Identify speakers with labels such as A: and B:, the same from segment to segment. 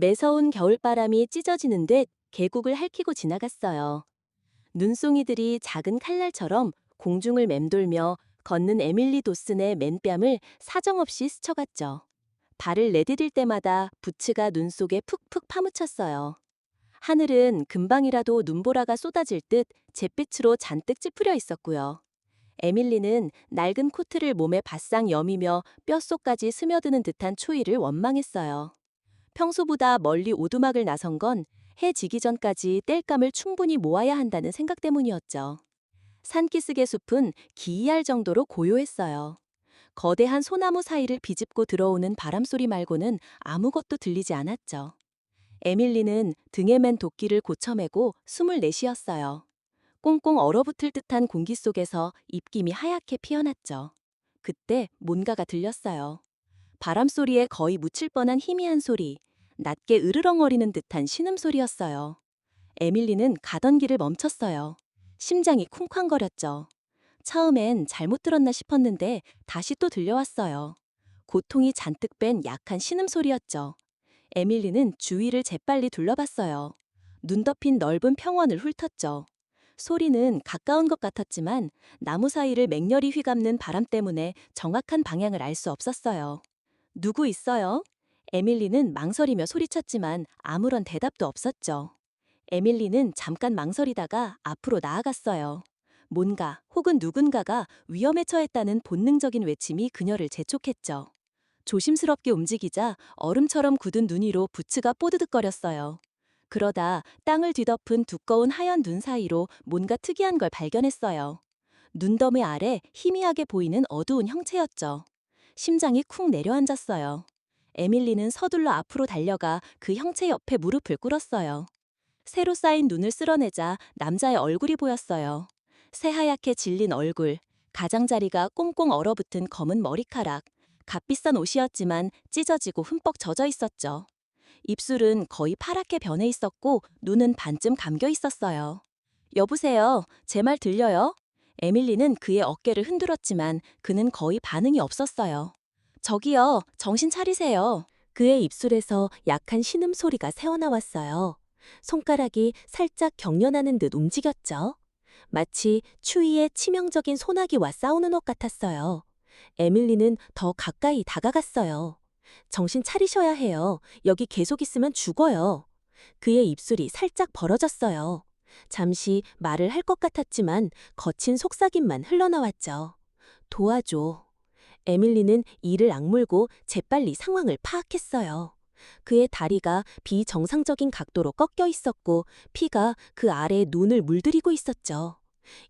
A: 매서운 겨울바람이 찢어지는 듯 계곡을 핥히고 지나갔어요. 눈송이들이 작은 칼날처럼 공중을 맴돌며 걷는 에밀리 도슨의 맨뺨을 사정없이 스쳐갔죠. 발을 내디딜 때마다 부츠가 눈 속에 푹푹 파묻혔어요. 하늘은 금방이라도 눈보라가 쏟아질 듯 잿빛으로 잔뜩 찌푸려 있었고요. 에밀리는 낡은 코트를 몸에 바싹 여미며 뼛속까지 스며드는 듯한 추위를 원망했어요. 평소보다 멀리 오두막을 나선 건 해 지기 전까지 땔감을 충분히 모아야 한다는 생각 때문이었죠. 산기슭의 숲은 기이할 정도로 고요했어요. 거대한 소나무 사이를 비집고 들어오는 바람소리 말고는 아무것도 들리지 않았죠. 에밀리는 등에 맨 도끼를 고쳐매고 숨을 내쉬었어요. 꽁꽁 얼어붙을 듯한 공기 속에서 입김이 하얗게 피어났죠. 그때 뭔가가 들렸어요. 바람소리에 거의 묻힐 뻔한 희미한 소리, 낮게 으르렁거리는 듯한 신음소리였어요. 에밀리는 가던 길을 멈췄어요. 심장이 쿵쾅거렸죠. 처음엔 잘못 들었나 싶었는데 다시 또 들려왔어요. 고통이 잔뜩 뺀 약한 신음소리였죠. 에밀리는 주위를 재빨리 둘러봤어요. 눈 덮인 넓은 평원을 훑었죠. 소리는 가까운 것 같았지만 나무 사이를 맹렬히 휘감는 바람 때문에 정확한 방향을 알 수 없었어요. 누구 있어요? 에밀리는 망설이며 소리쳤지만 아무런 대답도 없었죠. 에밀리는 잠깐 망설이다가 앞으로 나아갔어요. 뭔가 혹은 누군가가 위험에 처했다는 본능적인 외침이 그녀를 재촉했죠. 조심스럽게 움직이자 얼음처럼 굳은 눈 위로 부츠가 뽀드득거렸어요. 그러다 땅을 뒤덮은 두꺼운 하얀 눈 사이로 뭔가 특이한 걸 발견했어요. 눈더미 아래 희미하게 보이는 어두운 형체였죠. 심장이 쿵 내려앉았어요. 에밀리는 서둘러 앞으로 달려가 그 형체 옆에 무릎을 꿇었어요. 새로 쌓인 눈을 쓸어내자 남자의 얼굴이 보였어요. 새하얗게 질린 얼굴, 가장자리가 꽁꽁 얼어붙은 검은 머리카락, 값비싼 옷이었지만 찢어지고 흠뻑 젖어 있었죠. 입술은 거의 파랗게 변해 있었고 눈은 반쯤 감겨 있었어요. 여보세요, 제 말 들려요? 에밀리는 그의 어깨를 흔들었지만 그는 거의 반응이 없었어요. 저기요, 정신 차리세요. 그의 입술에서 약한 신음소리가 새어나왔어요. 손가락이 살짝 경련하는 듯 움직였죠. 마치 추위에 치명적인 소나기와 싸우는 것 같았어요. 에밀리는 더 가까이 다가갔어요. 정신 차리셔야 해요. 여기 계속 있으면 죽어요. 그의 입술이 살짝 벌어졌어요. 잠시 말을 할 것 같았지만 거친 속삭임만 흘러나왔죠. 도와줘. 에밀리는 이를 악물고 재빨리 상황을 파악했어요. 그의 다리가 비정상적인 각도로 꺾여 있었고 피가 그 아래 눈을 물들이고 있었죠.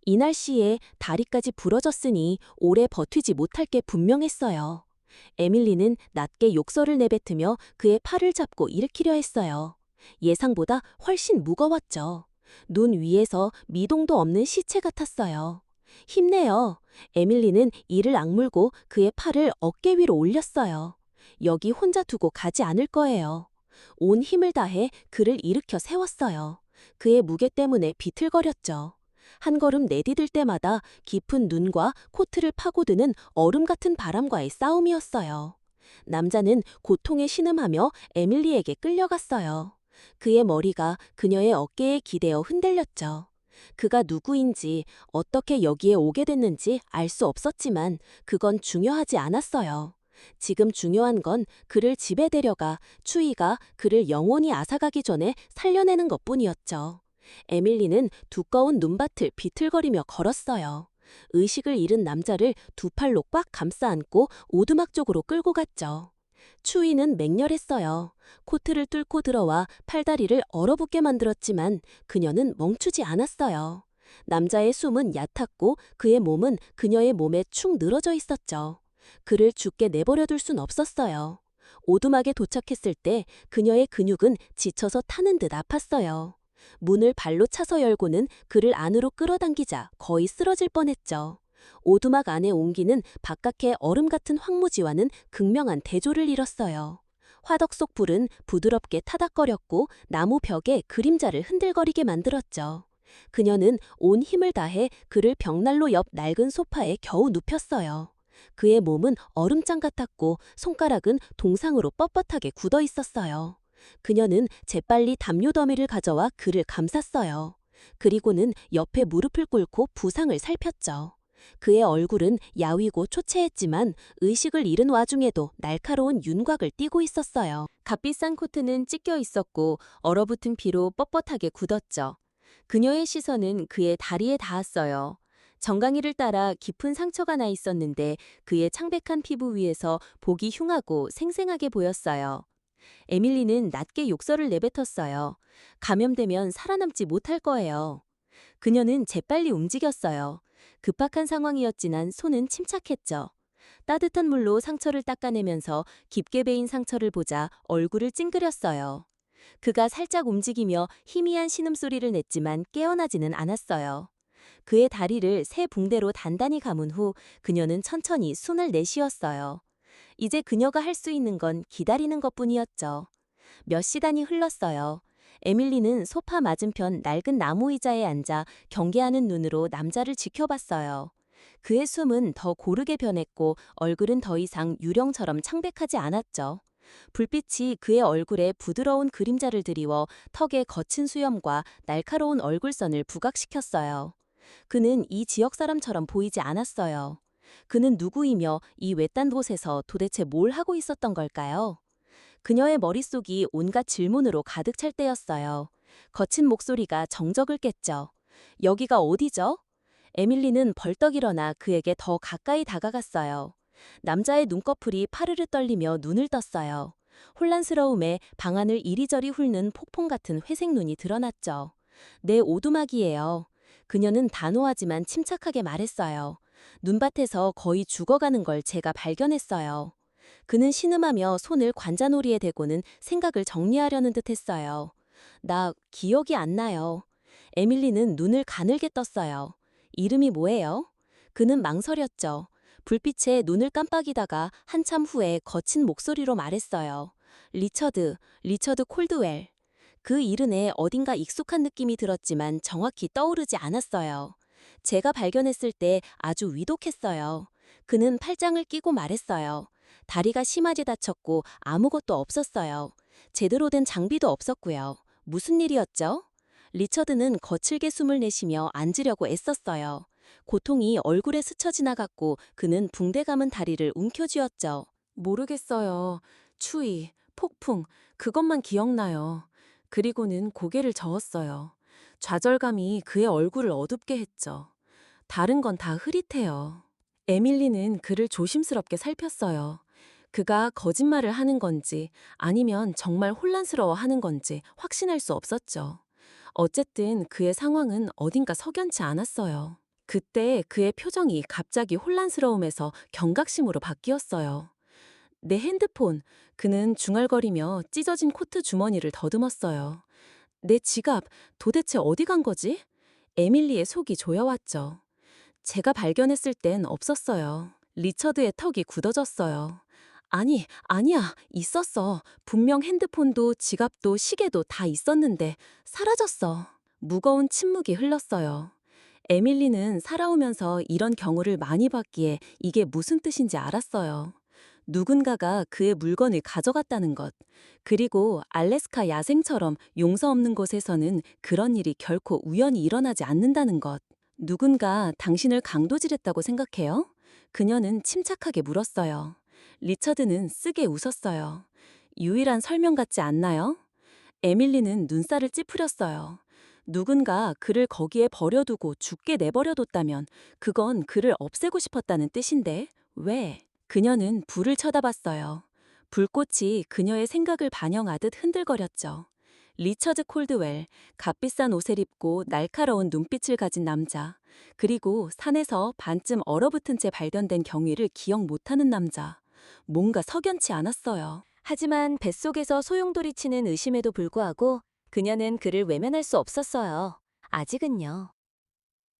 A: 이 날씨에 다리까지 부러졌으니 오래 버티지 못할 게 분명했어요. 에밀리는 낮게 욕설을 내뱉으며 그의 팔을 잡고 일으키려 했어요. 예상보다 훨씬 무거웠죠. 눈 위에서 미동도 없는 시체 같았어요. 힘내요. 에밀리는 이를 악물고 그의 팔을 어깨 위로 올렸어요. 여기 혼자 두고 가지 않을 거예요. 온 힘을 다해 그를 일으켜 세웠어요. 그의 무게 때문에 비틀거렸죠. 한 걸음 내디딜 때마다 깊은 눈과 코트를 파고드는 얼음 같은 바람과의 싸움이었어요. 남자는 고통에 신음하며 에밀리에게 끌려갔어요. 그의 머리가 그녀의 어깨에 기대어 흔들렸죠. 그가 누구인지 어떻게 여기에 오게 됐는지 알 수 없었지만 그건 중요하지 않았어요. 지금 중요한 건 그를 집에 데려가 추위가 그를 영원히 앗아가기 전에 살려내는 것뿐이었죠. 에밀리는 두꺼운 눈밭을 비틀거리며 걸었어요. 의식을 잃은 남자를 두 팔로 꽉 감싸 안고 오두막 쪽으로 끌고 갔죠. 추위는 맹렬했어요. 코트를 뚫고 들어와 팔다리를 얼어붙게 만들었지만 그녀는 멈추지 않았어요. 남자의 숨은 얕았고 그의 몸은 그녀의 몸에 축 늘어져 있었죠. 그를 죽게 내버려둘 순 없었어요. 오두막에 도착했을 때 그녀의 근육은 지쳐서 타는 듯 아팠어요. 문을 발로 차서 열고는 그를 안으로 끌어당기자 거의 쓰러질 뻔했죠. 오두막 안에 온기는 바깥의 얼음 같은 황무지와는 극명한 대조를 이뤘어요. 화덕 속 불은 부드럽게 타닥거렸고 나무 벽에 그림자를 흔들거리게 만들었죠. 그녀는 온 힘을 다해 그를 벽난로 옆 낡은 소파에 겨우 눕혔어요. 그의 몸은 얼음장 같았고 손가락은 동상으로 뻣뻣하게 굳어 있었어요.
B: 그녀는 재빨리 담요 더미를 가져와 그를 감쌌어요. 그리고는 옆에 무릎을 꿇고 부상을 살폈죠. 그의 얼굴은 야위고 초췌했지만 의식을 잃은 와중에도 날카로운 윤곽을 띠고 있었어요.
A: 값비싼 코트는 찢겨 있었고 얼어붙은 피로 뻣뻣하게 굳었죠. 그녀의 시선은 그의 다리에 닿았어요. 정강이를 따라 깊은 상처가 나 있었는데 그의 창백한 피부 위에서 보기 흉하고 생생하게 보였어요. 에밀리는 낮게 욕설을 내뱉었어요. 감염되면 살아남지 못할 거예요. 그녀는 재빨리 움직였어요. 급박한 상황이었지만 손은 침착했죠. 따뜻한 물로 상처를 닦아내면서 깊게 베인 상처를 보자 얼굴을 찡그렸어요. 그가 살짝 움직이며 희미한 신음소리를 냈지만 깨어나지는 않았어요. 그의 다리를 새 붕대로 단단히 감은 후 그녀는 천천히 숨을 내쉬었어요. 이제 그녀가 할 수 있는 건 기다리는 것뿐이었죠. 몇 시간이 흘렀어요. 에밀리는 소파 맞은편 낡은 나무 의자에 앉아 경계하는 눈으로 남자를 지켜봤어요. 그의 숨은 더 고르게 변했고 얼굴은 더 이상 유령처럼 창백하지 않았죠. 불빛이 그의 얼굴에 부드러운 그림자를 드리워 턱의 거친 수염과 날카로운 얼굴선을 부각시켰어요. 그는 이 지역 사람처럼 보이지 않았어요. 그는 누구이며 이 외딴 곳에서 도대체 뭘 하고 있었던 걸까요? 그녀의 머릿속이 온갖 질문으로 가득 찰 때였어요. 거친 목소리가 정적을 깼죠. 여기가 어디죠? 에밀리는 벌떡 일어나 그에게 더 가까이 다가갔어요. 남자의 눈꺼풀이 파르르 떨리며 눈을 떴어요. 혼란스러움에 방안을 이리저리 훑는 폭풍 같은 회색 눈이 드러났죠. 내 오두막이에요. 그녀는 단호하지만 침착하게 말했어요. 눈밭에서 거의 죽어가는 걸 제가 발견했어요. 그는 신음하며 손을 관자놀이에 대고는 생각을 정리하려는 듯 했어요. 나 기억이 안 나요. 에밀리는 눈을 가늘게 떴어요. 이름이 뭐예요? 그는 망설였죠. 불빛에 눈을 깜빡이다가 한참 후에 거친 목소리로 말했어요. 리처드 콜드웰. 그 이름에 어딘가 익숙한 느낌이 들었지만 정확히 떠오르지 않았어요. 제가 발견했을 때 아주 위독했어요. 그는 팔짱을 끼고 말했어요. 다리가 심하게 다쳤고 아무것도 없었어요. 제대로 된 장비도 없었고요. 무슨 일이었죠? 리처드는 거칠게 숨을 내쉬며 앉으려고 애썼어요. 고통이 얼굴에 스쳐 지나갔고 그는 붕대 감은 다리를 움켜쥐었죠. 모르겠어요. 추위, 폭풍, 그것만 기억나요. 그리고는 고개를 저었어요. 좌절감이 그의 얼굴을 어둡게 했죠. 다른 건 다 흐릿해요. 에밀리는 그를 조심스럽게 살폈어요. 그가 거짓말을 하는 건지 아니면 정말 혼란스러워 하는 건지 확신할 수 없었죠. 어쨌든 그의 상황은 어딘가 석연치 않았어요. 그때 그의 표정이 갑자기 혼란스러움에서 경각심으로 바뀌었어요. 내 핸드폰, 그는 중얼거리며 찢어진 코트 주머니를 더듬었어요. 내 지갑, 도대체 어디 간 거지? 에밀리의 속이 조여왔죠. 제가 발견했을 땐 없었어요. 리처드의 턱이 굳어졌어요. 아니야, 있었어. 분명 핸드폰도 지갑도 시계도 다 있었는데 사라졌어. 무거운 침묵이 흘렀어요. 에밀리는 살아오면서 이런 경우를 많이 봤기에 이게 무슨 뜻인지 알았어요. 누군가가 그의 물건을 가져갔다는 것. 그리고 알래스카 야생처럼 용서 없는 곳에서는 그런 일이 결코 우연히 일어나지 않는다는 것. 누군가 당신을 강도질했다고 생각해요? 그녀는 침착하게 물었어요. 리처드는 쓰게 웃었어요. 유일한 설명 같지 않나요? 에밀리는 눈살을 찌푸렸어요. 누군가 그를 거기에 버려두고 죽게 내버려뒀다면 그건 그를 없애고 싶었다는 뜻인데 왜? 그녀는 불을 쳐다봤어요. 불꽃이 그녀의 생각을 반영하듯 흔들거렸죠. 리처드 콜드웰, 값비싼 옷을 입고 날카로운 눈빛을 가진 남자, 그리고 산에서 반쯤 얼어붙은 채 발견된 경위를 기억 못하는 남자. 뭔가 석연치 않았어요. 하지만 뱃속에서 소용돌이치는 의심에도 불구하고 그녀는 그를 외면할 수 없었어요. 아직은요.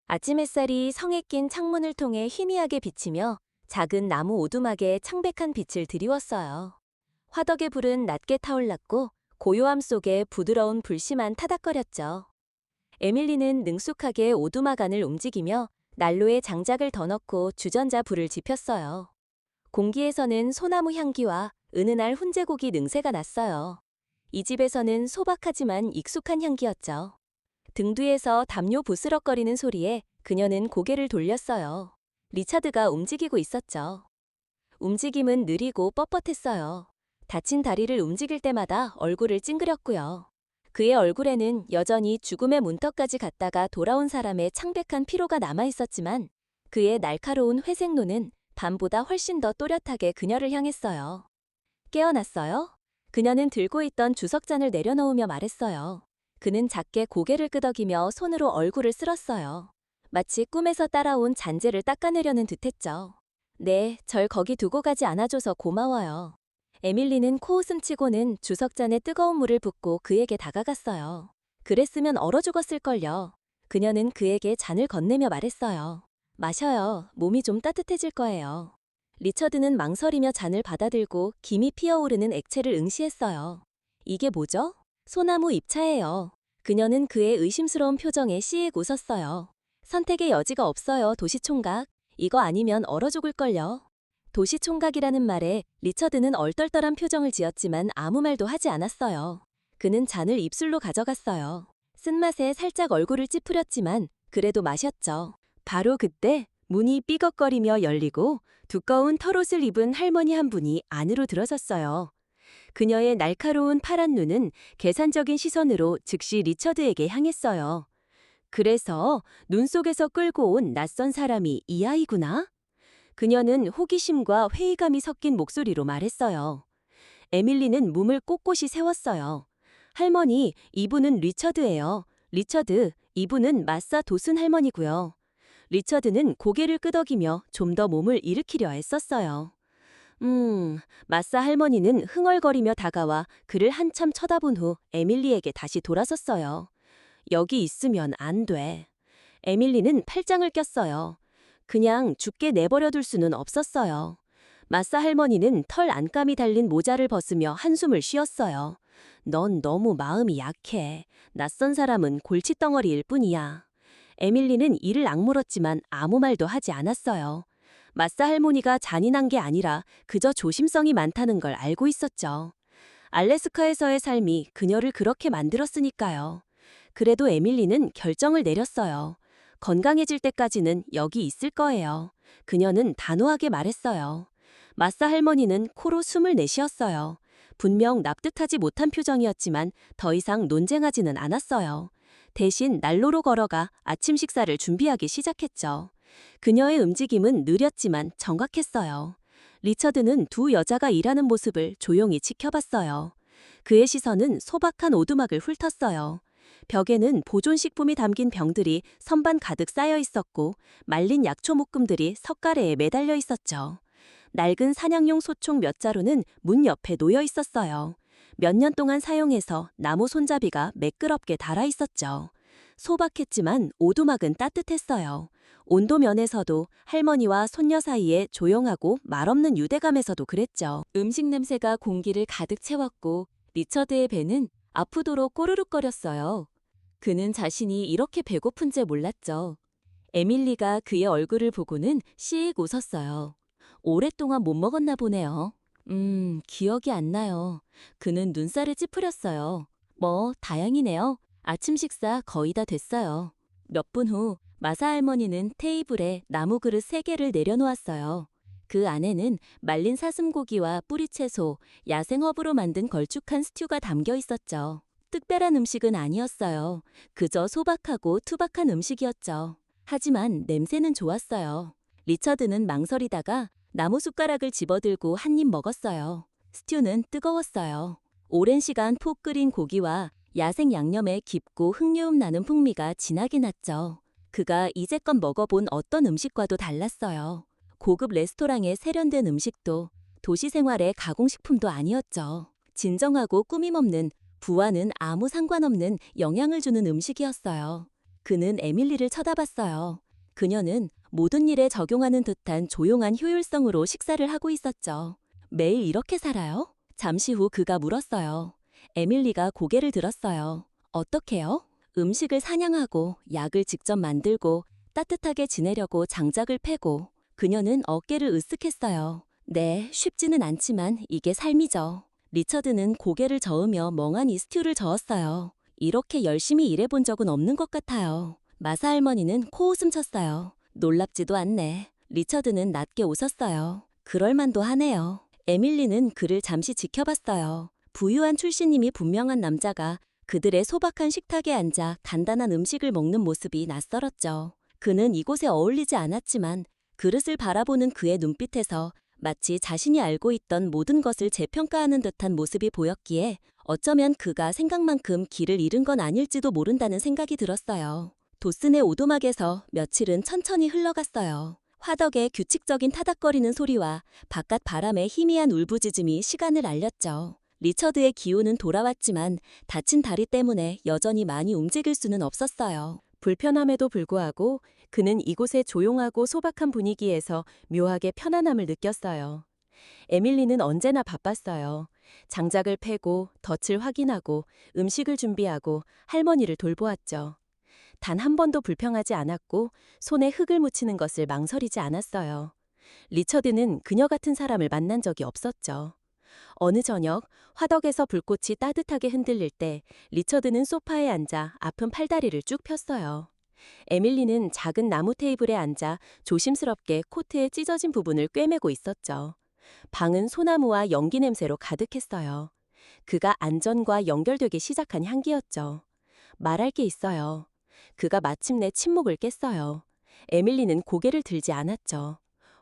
A: 아침 햇살이 성에 낀 창문을 통해 희미하게 비치며 작은 나무 오두막에 창백한 빛을 드리웠어요. 화덕의 불은 낮게 타올랐고 고요함 속에 부드러운 불씨만 타닥거렸죠. 에밀리는 능숙하게 오두막 안을 움직이며 난로에 장작을 더 넣고 주전자 불을 지폈어요. 공기에서는 소나무 향기와 은은할 훈제고기 능새가 났어요. 이 집에서는 소박하지만 익숙한 향기였죠. 등 뒤에서 담요 부스럭거리는 소리에 그녀는 고개를 돌렸어요. 리차드가 움직이고 있었죠. 움직임은 느리고 뻣뻣했어요. 다친 다리를 움직일 때마다 얼굴을 찡그렸고요. 그의 얼굴에는 여전히 죽음의 문턱까지 갔다가 돌아온 사람의 창백한 피로가 남아있었지만 그의 날카로운 회색 눈은 밤보다 훨씬 더 또렷하게 그녀를 향했어요. 깨어났어요? 그녀는 들고 있던 주석잔을 내려놓으며 말했어요. 그는 작게 고개를 끄덕이며 손으로 얼굴을 쓸었어요. 마치 꿈에서 따라온 잔재를 닦아내려는 듯했죠. 네, 절 거기 두고 가지 않아줘서 고마워요. 에밀리는 코웃음치고는 주석잔에 뜨거운 물을 붓고 그에게 다가갔어요. 그랬으면 얼어 죽었을걸요. 그녀는 그에게 잔을 건네며 말했어요. 마셔요. 몸이 좀 따뜻해질 거예요. 리처드는 망설이며 잔을 받아들고 김이 피어오르는 액체를 응시했어요. 이게 뭐죠? 소나무 잎차예요. 그녀는 그의 의심스러운 표정에 씩 웃었어요. 선택의 여지가 없어요, 도시총각. 이거 아니면 얼어 죽을걸요. 도시총각이라는 말에 리처드는 얼떨떨한 표정을 지었지만 아무 말도 하지 않았어요. 그는 잔을 입술로 가져갔어요. 쓴맛에 살짝 얼굴을 찌푸렸지만 그래도 마셨죠. 바로 그때 문이 삐걱거리며 열리고 두꺼운 털옷을 입은 할머니 한 분이 안으로 들어섰어요. 그녀의 날카로운 파란 눈은 계산적인 시선으로 즉시 리처드에게 향했어요. 그래서 눈 속에서 끌고 온 낯선 사람이 이 아이구나? 그녀는 호기심과 회의감이 섞인 목소리로 말했어요. 에밀리는 몸을 꼿꼿이 세웠어요. 할머니, 이분은 리처드예요. 리처드, 이분은 마사 도슨 할머니고요. 리처드는 고개를 끄덕이며 좀 더 몸을 일으키려 애썼어요. 마사 할머니는 흥얼거리며 다가와 그를 한참 쳐다본 후 에밀리에게 다시 돌아섰어요. 여기 있으면 안 돼. 에밀리는 팔짱을 꼈어요. 그냥 죽게 내버려 둘 수는 없었어요. 마사 할머니는 털 안감이 달린 모자를 벗으며 한숨을 쉬었어요. 넌 너무 마음이 약해. 낯선 사람은 골칫덩어리일 뿐이야. 에밀리는 이를 악물었지만 아무 말도 하지 않았어요. 마사 할머니가 잔인한 게 아니라 그저 조심성이 많다는 걸 알고 있었죠. 알래스카에서의 삶이 그녀를 그렇게 만들었으니까요. 그래도 에밀리는 결정을 내렸어요. 건강해질 때까지는 여기 있을 거예요. 그녀는 단호하게 말했어요. 마사 할머니는 코로 숨을 내쉬었어요. 분명 납득하지 못한 표정이었지만 더 이상 논쟁하지는 않았어요. 대신 난로로 걸어가 아침 식사를 준비하기 시작했죠. 그녀의 움직임은 느렸지만 정확했어요. 리처드는 두 여자가 일하는 모습을 조용히 지켜봤어요. 그의 시선은 소박한 오두막을 훑었어요. 벽에는 보존식품이 담긴 병들이 선반 가득 쌓여 있었고 말린 약초 묶음들이 석가래에 매달려 있었죠. 낡은 사냥용 소총 몇 자루는 문 옆에 놓여 있었어요. 몇 년 동안 사용해서 나무 손잡이가 매끄럽게 달아 있었죠. 소박했지만 오두막은 따뜻했어요. 온도 면에서도 할머니와 손녀 사이에 조용하고 말없는 유대감에서도 그랬죠. 음식 냄새가 공기를 가득 채웠고 리처드의 배는 아프도록 꼬르륵거렸어요. 그는 자신이 이렇게 배고픈지 몰랐죠. 에밀리가 그의 얼굴을 보고는 씩 웃었어요. 오랫동안 못 먹었나 보네요. 기억이 안 나요. 그는 눈살을 찌푸렸어요. 다양이네요. 아침 식사 거의 다 됐어요. 몇 분 후 마사 할머니는 테이블에 나무 그릇 3개를 내려놓았어요. 그 안에는 말린 사슴고기와 뿌리채소, 야생허브로 만든 걸쭉한 스튜가 담겨 있었죠. 특별한 음식은 아니었어요. 그저 소박하고 투박한 음식이었죠. 하지만 냄새는 좋았어요. 리처드는 망설이다가 나무 숟가락을 집어들고 한 입 먹었어요. 스튜는 뜨거웠어요. 오랜 시간 푹 끓인 고기와 야생 양념의 깊고 흙류음 나는 풍미가 진하게 났죠. 그가 이제껏 먹어본 어떤 음식과도 달랐어요. 고급 레스토랑에 세련된 음식도 도시 생활의 가공식품도 아니었죠. 진정하고 꾸밈없는 부와는 아무 상관없는 영향을 주는 음식이었어요. 그는 에밀리를 쳐다봤어요. 그녀는 모든 일에 적용하는 듯한 조용한 효율성으로 식사를 하고 있었죠. 매일 이렇게 살아요? 잠시 후 그가 물었어요. 에밀리가 고개를 들었어요. 어떻게요? 음식을 사냥하고 약을 직접 만들고 따뜻하게 지내려고 장작을 패고. 그녀는 어깨를 으쓱했어요. 네, 쉽지는 않지만 이게 삶이죠. 리처드는 고개를 저으며 멍하니 스튜를 저었어요. 이렇게 열심히 일해본 적은 없는 것 같아요. 마사 할머니는 코웃음 쳤어요. 놀랍지도 않네. 리처드는 낮게 웃었어요. 그럴만도 하네요. 에밀리는 그를 잠시 지켜봤어요. 부유한 출신임이 분명한 남자가 그들의 소박한 식탁에 앉아 간단한 음식을 먹는 모습이 낯설었죠. 그는 이곳에 어울리지 않았지만 그릇을 바라보는 그의 눈빛에서 마치 자신이 알고 있던 모든 것을 재평가하는 듯한 모습이 보였기에 어쩌면 그가 생각만큼 길을 잃은 건 아닐지도 모른다는 생각이 들었어요. 도슨의 오두막에서 며칠은 천천히 흘러갔어요. 화덕의 규칙적인 타닥거리는 소리와 바깥 바람의 희미한 울부짖음이 시간을 알렸죠. 리처드의 기운은 돌아왔지만 다친 다리 때문에 여전히 많이 움직일 수는 없었어요. 불편함에도 불구하고 그는 이곳의 조용하고 소박한 분위기에서 묘하게 편안함을 느꼈어요. 에밀리는 언제나 바빴어요. 장작을 패고 덫을 확인하고 음식을 준비하고 할머니를 돌보았죠. 단 한 번도 불평하지 않았고 손에 흙을 묻히는 것을 망설이지 않았어요. 리처드는 그녀 같은 사람을 만난 적이 없었죠. 어느 저녁 화덕에서 불꽃이 따뜻하게 흔들릴 때 리처드는 소파에 앉아 아픈 팔다리를 쭉 폈어요. 에밀리는 작은 나무 테이블에 앉아 조심스럽게 코트의 찢어진 부분을 꿰매고 있었죠. 방은 소나무와 연기 냄새로 가득했어요. 그가 안전과 연결되기 시작한 향기였죠. 말할 게 있어요. 그가 마침내 침묵을 깼어요. 에밀리는 고개를 들지 않았죠.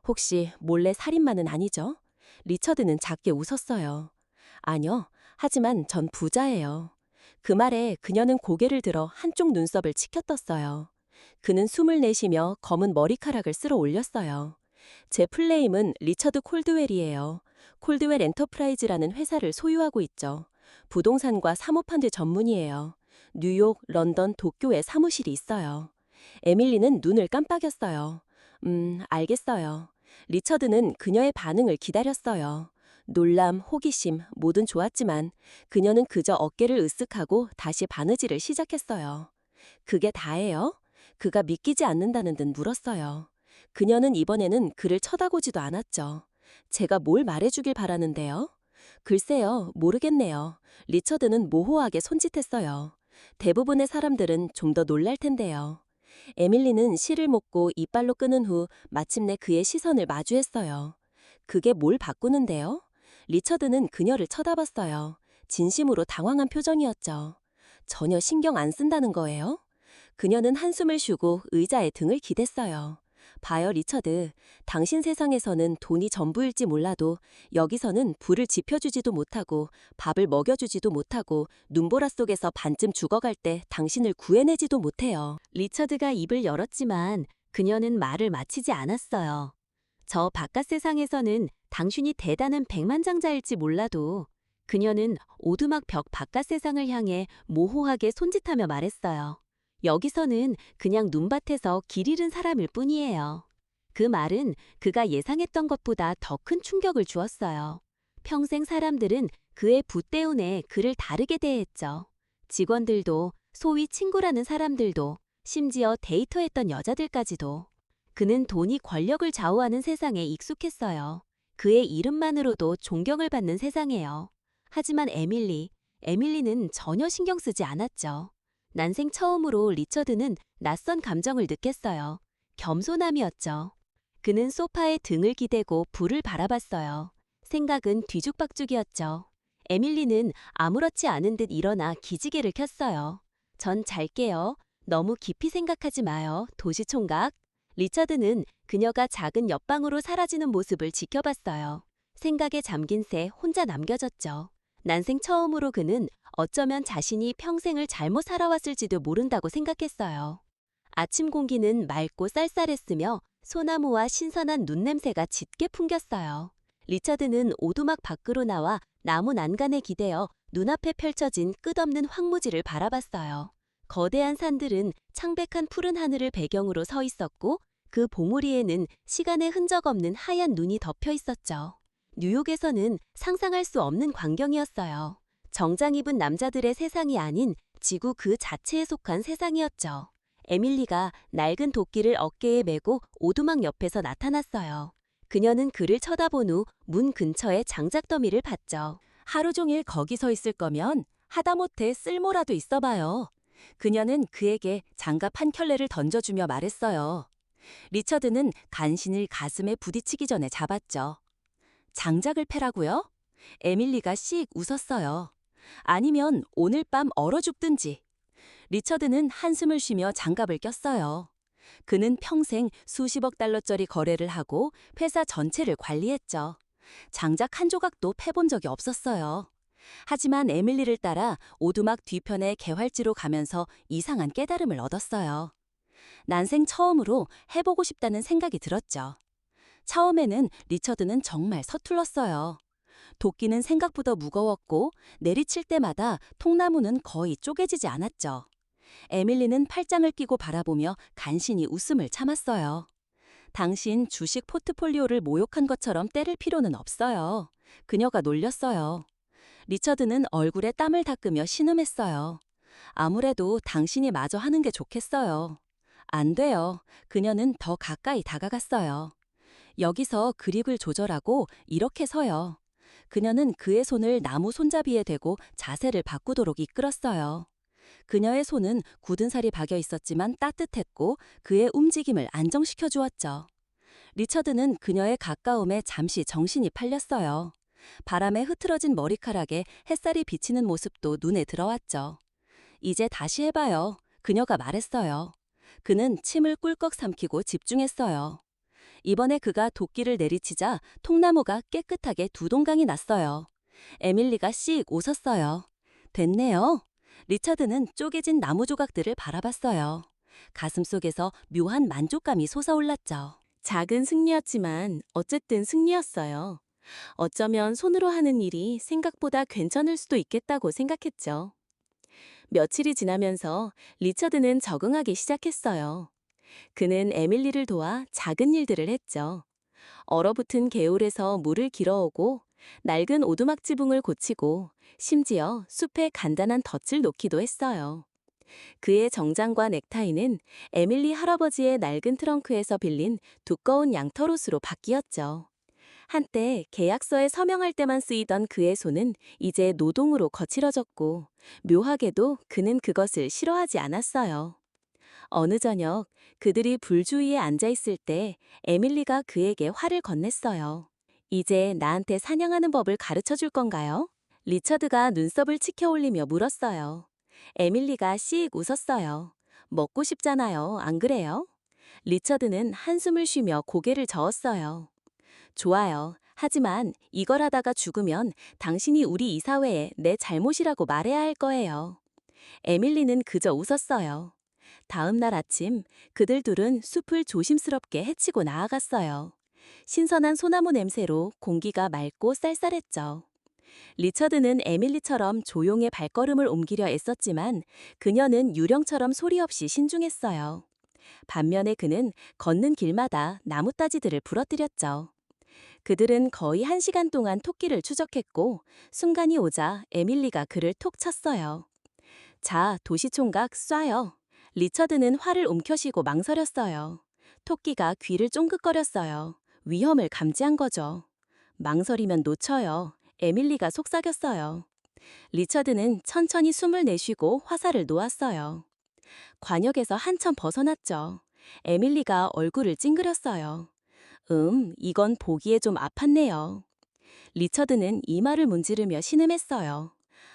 A: 혹시 몰래 살인마는 아니죠? 리처드는 작게 웃었어요. 아니요. 하지만 전 부자예요. 그 말에 그녀는 고개를 들어 한쪽 눈썹을 치켜떴어요. 그는 숨을 내쉬며 검은 머리카락을 쓸어 올렸어요. 제 플레임은 리처드 콜드웰이에요. 콜드웰 엔터프라이즈라는 회사를 소유하고 있죠. 부동산과 사모펀드 전문이에요. 뉴욕, 런던, 도쿄에 사무실이 있어요. 에밀리는 눈을 깜빡였어요. 알겠어요. 리처드는 그녀의 반응을 기다렸어요. 놀람, 호기심, 뭐든 좋았지만 그녀는 그저 어깨를 으쓱하고 다시 바느질을 시작했어요. 그게 다예요? 그가 믿기지 않는다는 듯 물었어요. 그녀는 이번에는 그를 쳐다보지도 않았죠. 제가 뭘 말해주길 바라는데요? 글쎄요, 모르겠네요. 리처드는 모호하게 손짓했어요. 대부분의 사람들은 좀 더 놀랄 텐데요. 에밀리는 실을 먹고 이빨로 끄는 후 마침내 그의 시선을 마주했어요. 그게 뭘 바꾸는데요? 리처드는 그녀를 쳐다봤어요. 진심으로 당황한 표정이었죠. 전혀 신경 안 쓴다는 거예요? 그녀는 한숨을 쉬고 의자에 등을 기댔어요. 봐요, 리처드. 당신 세상에서는 돈이 전부일지 몰라도 여기서는 불을 지펴주지도 못하고 밥을 먹여주지도 못하고 눈보라 속에서 반쯤 죽어갈 때 당신을 구해내지도 못해요. 리처드가 입을 열었지만 그녀는 말을 마치지 않았어요. 저 바깥 세상에서는 당신이 대단한 백만장자일지 몰라도 그녀는 오두막 벽 바깥 세상을 향해 모호하게 손짓하며 말했어요. 여기서는 그냥 눈밭에서 길 잃은 사람일 뿐이에요. 그 말은 그가 예상했던 것보다 더 큰 충격을 주었어요. 평생 사람들은 그의 부 때문에 그를 다르게 대했죠. 직원들도, 소위 친구라는 사람들도, 심지어 데이터했던 여자들까지도. 그는 돈이 권력을 좌우하는 세상에 익숙했어요. 그의 이름만으로도 존경을 받는 세상이에요. 하지만 에밀리는 전혀 신경 쓰지 않았죠. 난생 처음으로 리처드는 낯선 감정을 느꼈어요. 겸손함이었죠. 그는 소파에 등을 기대고 불을 바라봤어요. 생각은 뒤죽박죽이었죠. 에밀리는 아무렇지 않은 듯 일어나 기지개를 켰어요. 전 잘게요. 너무 깊이 생각하지 마요, 도시총각. 리처드는 그녀가 작은 옆방으로 사라지는 모습을 지켜봤어요. 생각에 잠긴 채 혼자 남겨졌죠. 난생 처음으로 그는 어쩌면 자신이 평생을 잘못 살아왔을지도 모른다고 생각했어요. 아침 공기는 맑고 쌀쌀했으며 소나무와 신선한 눈 냄새가 짙게 풍겼어요. 리처드는 오두막 밖으로 나와 나무 난간에 기대어 눈앞에 펼쳐진 끝없는 황무지를 바라봤어요. 거대한 산들은 창백한 푸른 하늘을 배경으로 서 있었고 그 봉우리에는 시간의 흔적 없는 하얀 눈이 덮여 있었죠. 뉴욕에서는 상상할 수 없는 광경이었어요. 정장 입은 남자들의 세상이 아닌 지구 그 자체에 속한 세상이었죠. 에밀리가 낡은 도끼를 어깨에 메고 오두막 옆에서 나타났어요. 그녀는 그를 쳐다본 후 문 근처에 장작 더미를 봤죠. 하루 종일 거기 서 있을 거면 하다못해 쓸모라도 있어봐요. 그녀는 그에게 장갑 한 켤레를 던져주며 말했어요. 리처드는 간신히 가슴에 부딪히기 전에 잡았죠. 장작을 패라고요? 에밀리가 씩 웃었어요. 아니면 오늘 밤 얼어 죽든지. 리처드는 한숨을 쉬며 장갑을 꼈어요. 그는 평생 수십억 달러짜리 거래를 하고 회사 전체를 관리했죠. 장작 한 조각도 패본 적이 없었어요. 하지만 에밀리를 따라 오두막 뒤편의 개활지로 가면서 이상한 깨달음을 얻었어요. 난생 처음으로 해보고 싶다는 생각이 들었죠. 처음에는 리처드는 정말 서툴렀어요. 도끼는 생각보다 무거웠고 내리칠 때마다 통나무는 거의 쪼개지지 않았죠. 에밀리는 팔짱을 끼고 바라보며 간신히 웃음을 참았어요. 당신 주식 포트폴리오를 모욕한 것처럼 때릴 필요는 없어요. 그녀가 놀렸어요. 리처드는 얼굴에 땀을 닦으며 신음했어요. 아무래도 당신이 마저 하는 게 좋겠어요. 안 돼요. 그녀는 더 가까이 다가갔어요. 여기서 그립을 조절하고 이렇게 서요. 그녀는 그의 손을 나무 손잡이에 대고 자세를 바꾸도록 이끌었어요. 그녀의 손은 굳은 살이 박여 있었지만 따뜻했고 그의 움직임을 안정시켜 주었죠. 리처드는 그녀의 가까움에 잠시 정신이 팔렸어요. 바람에 흐트러진 머리카락에 햇살이 비치는 모습도 눈에 들어왔죠. 이제 다시 해봐요. 그녀가 말했어요. 그는 침을 꿀꺽 삼키고 집중했어요. 이번에 그가 도끼를 내리치자 통나무가 깨끗하게 두 동강이 났어요. 에밀리가 씩 웃었어요. 됐네요. 리처드는 쪼개진 나무 조각들을 바라봤어요. 가슴속에서 묘한 만족감이 솟아올랐죠. 작은 승리였지만 어쨌든 승리였어요. 어쩌면 손으로 하는 일이 생각보다 괜찮을 수도 있겠다고 생각했죠. 며칠이 지나면서 리처드는 적응하기 시작했어요. 그는 에밀리를 도와 작은 일들을 했죠. 얼어붙은 개울에서 물을 길어오고 낡은 오두막 지붕을 고치고 심지어 숲에 간단한 덫을 놓기도 했어요. 그의 정장과 넥타이는 에밀리 할아버지의 낡은 트렁크에서 빌린 두꺼운 양털옷으로 바뀌었죠. 한때 계약서에 서명할 때만 쓰이던 그의 손은 이제 노동으로 거칠어졌고 묘하게도 그는 그것을 싫어하지 않았어요. 어느 저녁 그들이 불 주위에 앉아 있을 때 에밀리가 그에게 화를 건넸어요. 이제 나한테 사냥하는 법을 가르쳐 줄 건가요? 리처드가 눈썹을 치켜 올리며 물었어요. 에밀리가 씩 웃었어요. 먹고 싶잖아요. 안 그래요? 리처드는 한숨을 쉬며 고개를 저었어요. 좋아요. 하지만 이걸 하다가 죽으면 당신이 우리 이사회에 내 잘못이라고 말해야 할 거예요. 에밀리는 그저 웃었어요. 다음 날 아침 그들 둘은 숲을 조심스럽게 헤치고 나아갔어요. 신선한 소나무 냄새로 공기가 맑고 쌀쌀했죠. 리처드는 에밀리처럼 조용히 발걸음을 옮기려 애썼지만 그녀는 유령처럼 소리 없이 신중했어요. 반면에 그는 걷는 길마다 나뭇가지들을 부러뜨렸죠. 그들은 거의 1시간 동안 토끼를 추적했고 순간이 오자 에밀리가 그를 톡 쳤어요. 자, 도시총각 쏴요. 리처드는 화를 움켜쥐고 망설였어요. 토끼가 귀를 쫑긋거렸어요. 위험을 감지한 거죠. 망설이면 놓쳐요. 에밀리가 속삭였어요. 리처드는 천천히 숨을 내쉬고 화살을 놓았어요. 관역에서 한참 벗어났죠. 에밀리가 얼굴을 찡그렸어요. 이건 보기에 좀 아팠네요. 리처드는 이마를 문지르며 신음했어요.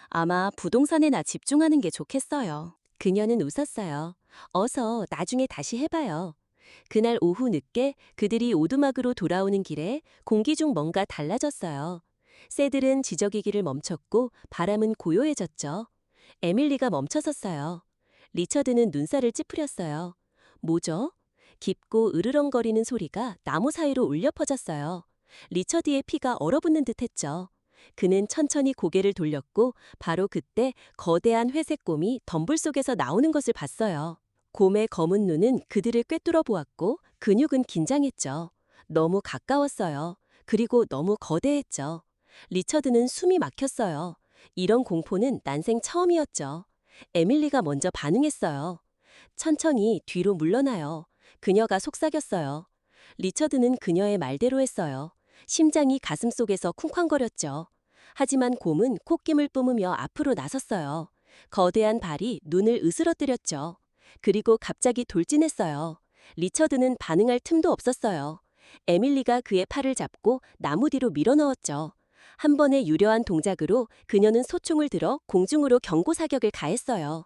A: 아마 부동산에 나 집중하는 게 좋겠어요. 그녀는 웃었어요. 어서 나중에 다시 해봐요. 그날 오후 늦게 그들이 오두막으로 돌아오는 길에 공기 중 뭔가 달라졌어요. 새들은 지저귀기를 멈췄고 바람은 고요해졌죠. 에밀리가 멈춰섰어요. 리처드는 눈살을 찌푸렸어요. 뭐죠? 깊고 으르렁거리는 소리가 나무 사이로 울려 퍼졌어요. 리처드의 피가 얼어붙는 듯했죠. 그는 천천히 고개를 돌렸고 바로 그때 거대한 회색 곰이 덤불 속에서 나오는 것을 봤어요. 곰의 검은 눈은 그들을 꿰뚫어 보았고 근육은 긴장했죠. 너무 가까웠어요. 그리고 너무 거대했죠. 리처드는 숨이 막혔어요. 이런 공포는 난생 처음이었죠. 에밀리가 먼저 반응했어요. 천천히 뒤로 물러나요. 그녀가 속삭였어요. 리처드는 그녀의 말대로 했어요. 심장이 가슴속에서 쿵쾅거렸죠. 하지만 곰은 콧김을 뿜으며 앞으로 나섰어요. 거대한 발이 눈을 으스러뜨렸죠. 그리고 갑자기 돌진했어요. 리처드는 반응할 틈도 없었어요. 에밀리가 그의 팔을 잡고 나무 뒤로 밀어넣었죠. 한 번의 유려한 동작으로 그녀는 소총을 들어 공중으로 경고 사격을 가했어요.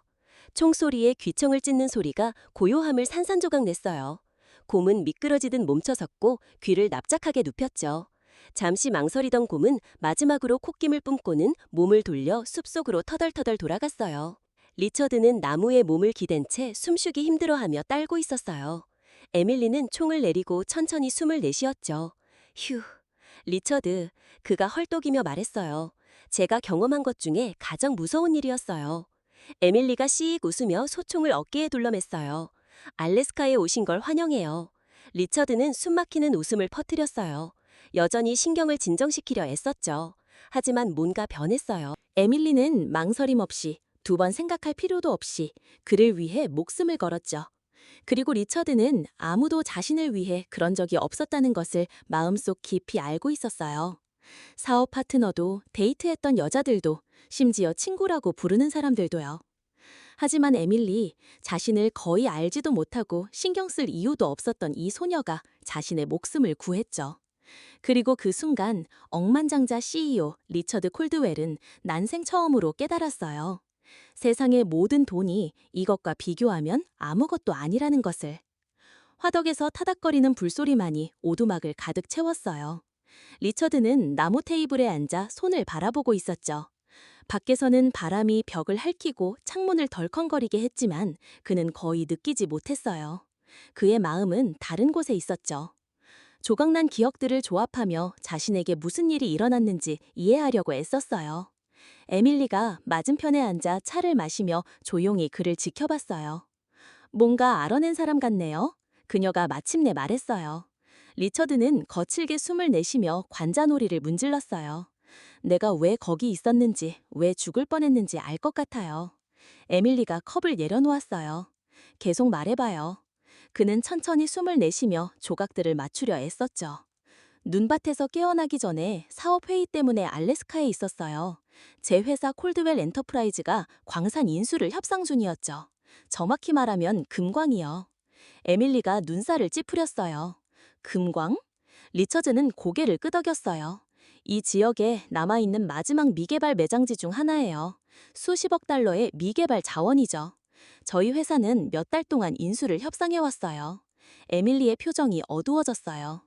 A: 총소리에 귀청을 찢는 소리가 고요함을 산산조각 냈어요. 곰은 미끄러지듯 멈춰섰고 귀를 납작하게 눕혔죠. 잠시 망설이던 곰은 마지막으로 콧김을 뿜고는 몸을 돌려 숲속으로 터덜터덜 돌아갔어요. 리처드는 나무에 몸을 기댄 채 숨쉬기 힘들어하며 딸고 있었어요. 에밀리는 총을 내리고 천천히 숨을 내쉬었죠. 휴. 리처드, 그가 헐떡이며 말했어요. 제가 경험한 것 중에 가장 무서운 일이었어요. 에밀리가 씩 웃으며 소총을 어깨에 둘러맸어요. 알래스카에 오신 걸 환영해요. 리처드는 숨막히는 웃음을 퍼뜨렸어요. 여전히 신경을 진정시키려 애썼죠. 하지만 뭔가 변했어요. 에밀리는 망설임 없이, 두 번 생각할 필요도 없이 그를 위해 목숨을 걸었죠. 그리고 리처드는 아무도 자신을 위해 그런 적이 없었다는 것을 마음속 깊이 알고 있었어요. 사업 파트너도, 데이트했던 여자들도, 심지어 친구라고 부르는 사람들도요. 하지만 에밀리, 자신을 거의 알지도 못하고 신경 쓸 이유도 없었던 이 소녀가 자신의 목숨을 구했죠. 그리고 그 순간 억만장자 CEO 리처드 콜드웰은 난생 처음으로 깨달았어요. 세상의 모든 돈이 이것과 비교하면 아무것도 아니라는 것을. 화덕에서 타닥거리는 불소리만이 오두막을 가득 채웠어요. 리처드는 나무 테이블에 앉아 손을 바라보고 있었죠. 밖에서는 바람이 벽을 핥히고 창문을 덜컹거리게 했지만 그는 거의 느끼지 못했어요. 그의 마음은 다른 곳에 있었죠. 조각난 기억들을 조합하며 자신에게 무슨 일이 일어났는지 이해하려고 애썼어요. 에밀리가 맞은편에 앉아 차를 마시며 조용히 그를 지켜봤어요. 뭔가 알아낸 사람 같네요. 그녀가 마침내 말했어요. 리처드는 거칠게 숨을 내쉬며 관자놀이를 문질렀어요. 내가 왜 거기 있었는지, 왜 죽을 뻔했는지 알 것 같아요. 에밀리가 컵을 내려놓았어요. 계속 말해봐요. 그는 천천히 숨을 내쉬며 조각들을 맞추려 애썼죠. 눈밭에서 깨어나기 전에 사업 회의 때문에 알래스카에 있었어요. 제 회사 콜드웰 엔터프라이즈가 광산 인수를 협상 중이었죠. 정확히 말하면 금광이요. 에밀리가 눈살을 찌푸렸어요. 금광? 리처드는 고개를 끄덕였어요. 이 지역에 남아있는 마지막 미개발 매장지 중 하나예요. 수십억 달러의 미개발 자원이죠. 저희 회사는 몇 달 동안 인수를 협상해왔어요. 에밀리의 표정이 어두워졌어요.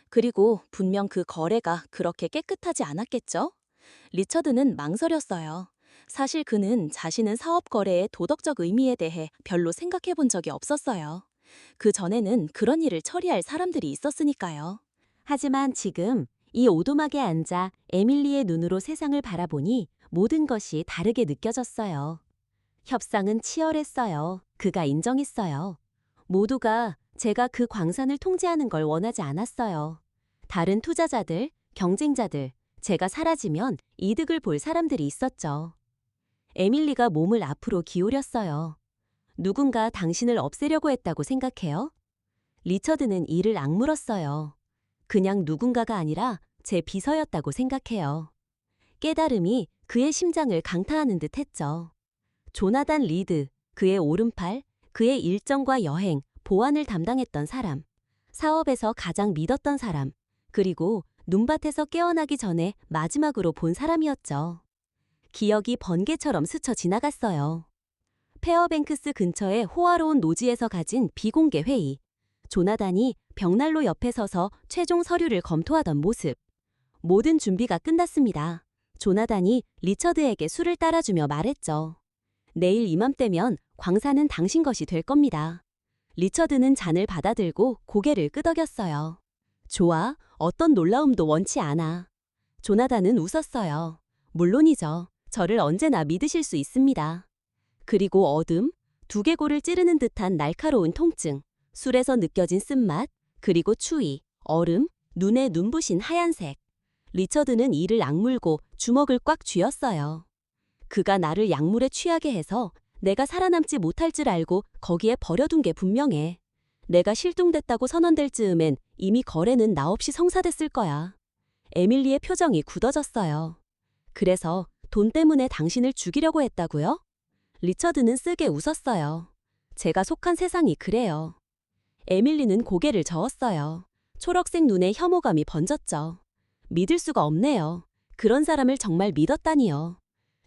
A: 그리고 분명 그 거래가 그렇게 깨끗하지 않았겠죠? 리처드는 망설였어요. 사실 그는 자신은 사업 거래의 도덕적 의미에 대해 별로 생각해 본 적이 없었어요. 그 전에는 그런 일을 처리할 사람들이 있었으니까요. 하지만 지금 이 오두막에 앉아 에밀리의 눈으로 세상을 바라보니 모든 것이 다르게 느껴졌어요. 협상은 치열했어요. 그가 인정했어요. 모두가 제가 그 광산을 통제하는 걸 원하지 않았어요. 다른 투자자들, 경쟁자들, 제가 사라지면 이득을 볼 사람들이 있었죠. 에밀리가 몸을 앞으로 기울였어요. 누군가 당신을 없애려고 했다고 생각해요? 리처드는 이를 악물었어요. 그냥 누군가가 아니라 제 비서였다고 생각해요. 깨달음이 그의 심장을 강타하는 듯 했죠. 조나단 리드, 그의 오른팔, 그의 일정과 여행, 보안을 담당했던 사람, 사업에서 가장 믿었던 사람, 그리고 눈밭에서 깨어나기 전에 마지막으로 본 사람이었죠. 기억이 번개처럼 스쳐 지나갔어요. 페어뱅크스 근처의 호화로운 노지에서 가진 비공개 회의. 조나단이 벽난로 옆에 서서 최종 서류를 검토하던 모습. 모든 준비가 끝났습니다. 조나단이 리처드에게 술을 따라주며 말했죠. 내일 이맘때면 광산은 당신 것이 될 겁니다. 리처드는 잔을 받아들고 고개를 끄덕였어요. 좋아, 어떤 놀라움도 원치 않아. 조나단은 웃었어요. 물론이죠. 저를 언제나 믿으실 수 있습니다. 그리고 어둠, 두개골을 찌르는 듯한 날카로운 통증, 술에서 느껴진 쓴맛, 그리고 추위, 얼음, 눈에 눈부신 하얀색. 리처드는 이를 악물고 주먹을 꽉 쥐었어요. 그가 나를 약물에 취하게 해서 내가 살아남지 못할 줄 알고 거기에 버려둔 게 분명해. 내가 실종됐다고 선언될 즈음엔 이미 거래는 나 없이 성사됐을 거야. 에밀리의 표정이 굳어졌어요.
B: 그래서 돈 때문에 당신을 죽이려고 했다고요? 리처드는 쓰게 웃었어요. 제가 속한 세상이 그래요. 에밀리는 고개를 저었어요. 초록색 눈에 혐오감이 번졌죠. 믿을 수가 없네요. 그런 사람을 정말 믿었다니요.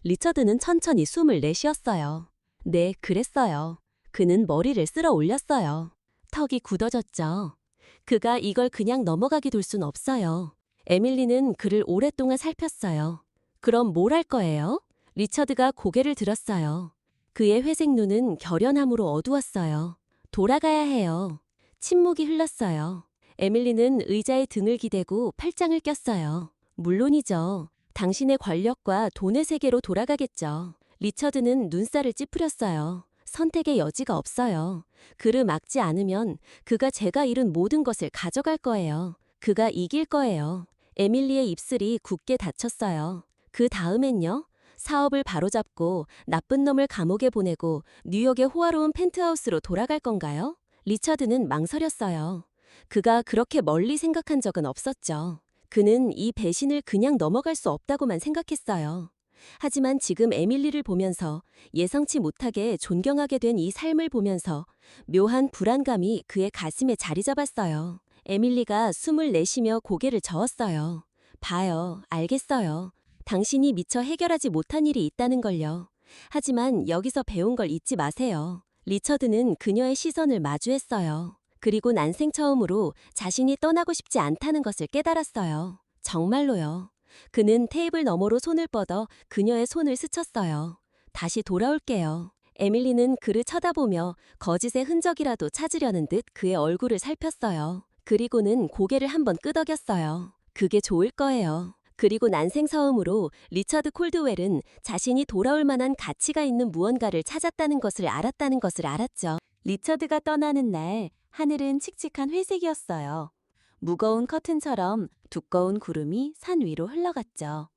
B: 리처드는 천천히 숨을 내쉬었어요. 네, 그랬어요. 그는 머리를 쓸어 올렸어요.
A: 턱이 굳어졌죠. 그가 이걸 그냥 넘어가게 둘 순 없어요. 에밀리는 그를 오랫동안 살폈어요. 그럼 뭘 할 거예요? 리처드가 고개를 들었어요. 그의 회색 눈은 결연함으로 어두웠어요. 돌아가야 해요. 침묵이 흘렀어요. 에밀리는 의자에 등을 기대고 팔짱을 꼈어요. 물론이죠. 당신의 권력과 돈의 세계로 돌아가겠죠. 리처드는 눈살을 찌푸렸어요. 선택의 여지가 없어요. 그를 막지 않으면 그가 제가 잃은 모든 것을 가져갈 거예요. 그가 이길 거예요. 에밀리의 입술이 굳게 닫혔어요. 그 다음엔요? 사업을 바로잡고 나쁜 놈을 감옥에 보내고 뉴욕의 호화로운 펜트하우스로 돌아갈 건가요? 리처드는 망설였어요. 그가 그렇게 멀리 생각한 적은 없었죠. 그는 이 배신을 그냥 넘어갈 수 없다고만 생각했어요. 하지만 지금 에밀리를 보면서 예상치 못하게 존경하게 된 이 삶을 보면서 묘한 불안감이 그의 가슴에 자리 잡았어요. 에밀리가 숨을 내쉬며 고개를 저었어요. 봐요, 알겠어요. 당신이 미처 해결하지 못한 일이 있다는 걸요. 하지만 여기서 배운 걸 잊지 마세요. 리처드는 그녀의 시선을 마주했어요. 그리고 난생 처음으로 자신이 떠나고 싶지 않다는 것을 깨달았어요. 정말로요. 그는 테이블 너머로 손을 뻗어 그녀의 손을 스쳤어요. 다시 돌아올게요. 에밀리는 그를 쳐다보며 거짓의 흔적이라도 찾으려는 듯 그의 얼굴을 살폈어요. 그리고는 고개를 한번 끄덕였어요. 그게 좋을 거예요. 그리고 난생 처음으로 리처드 콜드웰은 자신이 돌아올 만한 가치가 있는 무언가를 찾았다는 것을 알았죠. 리처드가 떠나는 날 하늘은 칙칙한 회색이었어요. 무거운 커튼처럼 두꺼운 구름이 산 위로 흘러갔죠.